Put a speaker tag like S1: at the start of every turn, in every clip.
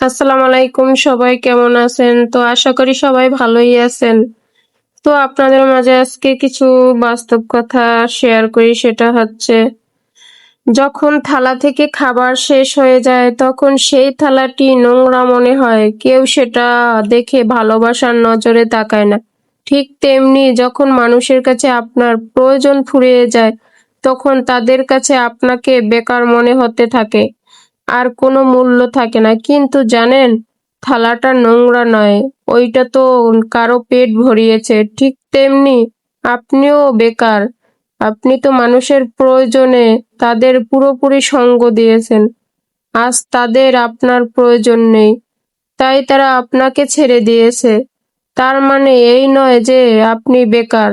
S1: আসসালামু আলাইকুম, সবাই কেমন আছেন? তো আশা করি সবাই ভালোই আছেন। তো আপনাদের মাঝে আজকে কিছু বাস্তব কথা শেয়ার করি, সেটা হচ্ছে যখন থালা থেকে খাবার শেষ হয়ে যায় তখন সেই থালাটি নোংরা মনে হয়, কেউ সেটা দেখে ভালোবাসার নজরে তাকায় না। ঠিক তেমনি যখন মানুষের কাছে আপনার প্রয়োজন ফুরিয়ে যায় তখন তাদের কাছে আপনাকে বেকার মনে হতে থাকে, আর কোনো মূল্য থাকে না। কিন্তু জানেন, থালাটা নোংরা নয়, ওইটা তো কারো পেট ভরিয়েছে। ঠিক তেমনি আপনিও বেকার, আপনি তো মানুষের প্রয়োজনে তাদের পুরোপুরি সঙ্গ দিয়েছেন। আজ তাদের আপনার প্রয়োজন নেই, তাই তারা আপনাকে ছেড়ে দিয়েছে। তার মানে এই নয় যে আপনি বেকার।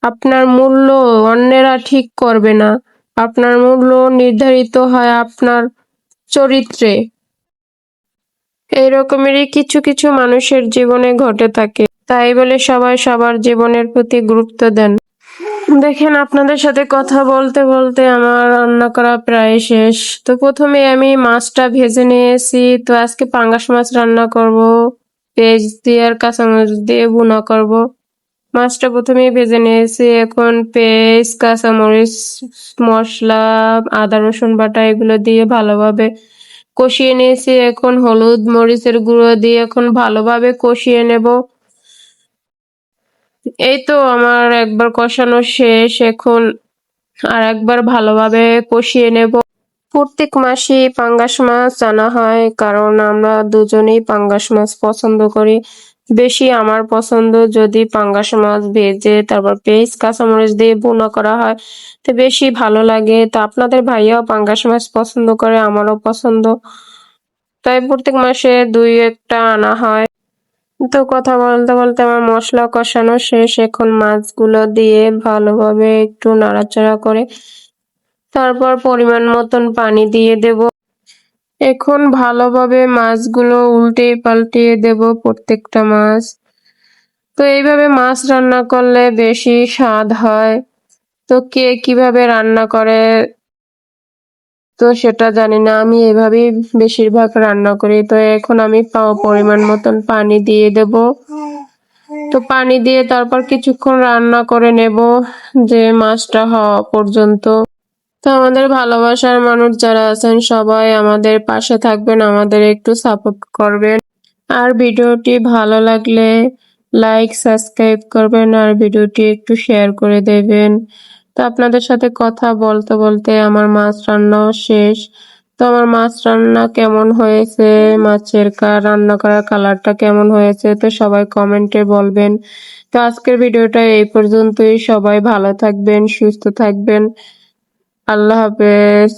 S1: আপনার মূল্য অন্যেরা ঠিক করবে না, আপনার মূল্য নির্ধারিত হয় আপনার চরিত্রে। এই রকমেরই কিছু কিছু মানুষের জীবনে ঘটে থাকে, তাই বলে সবাই সবার জীবনের প্রতি গুরুত্ব দেন। দেখেন, আপনাদের সাথে কথা বলতে বলতে আমার রান্না করা প্রায় শেষ। তো প্রথমে আমি মাছটা ভেজে নিয়েছি। তো আজকে পাঙ্গাস মাছ রান্না করব, পেঁয়াজ দিয়ে আর কাঁচামরিচ দিয়ে ভুনা করব। মাছটা প্রথমেই ভেজে নিয়েছি, এখন পেঁয়াজ, কাঁচামরিচ, মশলা, আদা রসুন বাটা এগুলো দিয়ে ভালোভাবে কষিয়ে নিয়েছি। এখন হলুদ মরিচের গুঁড়ো দিয়ে এখন ভালোভাবে কষিয়ে নেব। এই তো আমার একবার কষানো শেষ, এখন আর একবার ভালোভাবে কষিয়ে নেব। প্রত্যেক মাসেই পাঙ্গাস মাছ আনা হয়, কারণ আমরা দুজনেই পাঙ্গাস মাছ পছন্দ করি। বেশি আমার পছন্দ যদি পাঙ্গাস মাছ ভেজে তারপর পেঁয়াজ কাঁচামরিচ দিয়ে ভুনা করা হয়, তো বেশি ভালো লাগে। তো আপনাদের ভাইয়াও পাঙ্গাস মাছ পছন্দ করে, আমারও পছন্দ, তাই প্রত্যেক মাসে দুই একটা আনা হয়। তো কথা বলতে বলতে আমার মশলা কষানো শেষ, এখন মাছগুলো দিয়ে ভালোভাবে একটু নাড়াচাড়া করে তারপর পরিমাণ মতন পানি দিয়ে দেব। এখন ভালোভাবে মাছগুলো উল্টে পাল্টিয়ে দেব প্রত্যেকটা মাছ। তো এইভাবে মাছ রান্না করলে বেশি স্বাদ হয়। তো কে কিভাবে রান্না করে তো সেটা জানি না, আমি এভাবেই বেশিরভাগ রান্না করি। তো এখন আমি পরিমাণ মতন পানি দিয়ে দেব। তো পানি দিয়ে তারপর কিছুক্ষণ রান্না করে নেব, যে মাছটা হওয়া পর্যন্ত। তো আমাদের ভালোবাসার মানুষ যারা আছেন সবাই আমাদের পাশে থাকবেন, আমাদের একটু সাপোর্ট করবেন। আর ভিডিওটি ভালো লাগলে লাইক সাবস্ক্রাইব করবেন, আর ভিডিওটি একটু শেয়ার করে দেবেন। তো আপনাদের সাথে কথা বলতে বলতে আমার মাছ রান্নাও শেষ। তো আমার মাছ রান্না কেমন হয়েছে, মাছের রান্না করার কালারটা কেমন হয়েছে, তো সবাই কমেন্টে বলবেন। তো আজকের ভিডিওটা এই পর্যন্তই। সবাই ভালো থাকবেন, সুস্থ থাকবেন। আল্লাহ হাফেজ।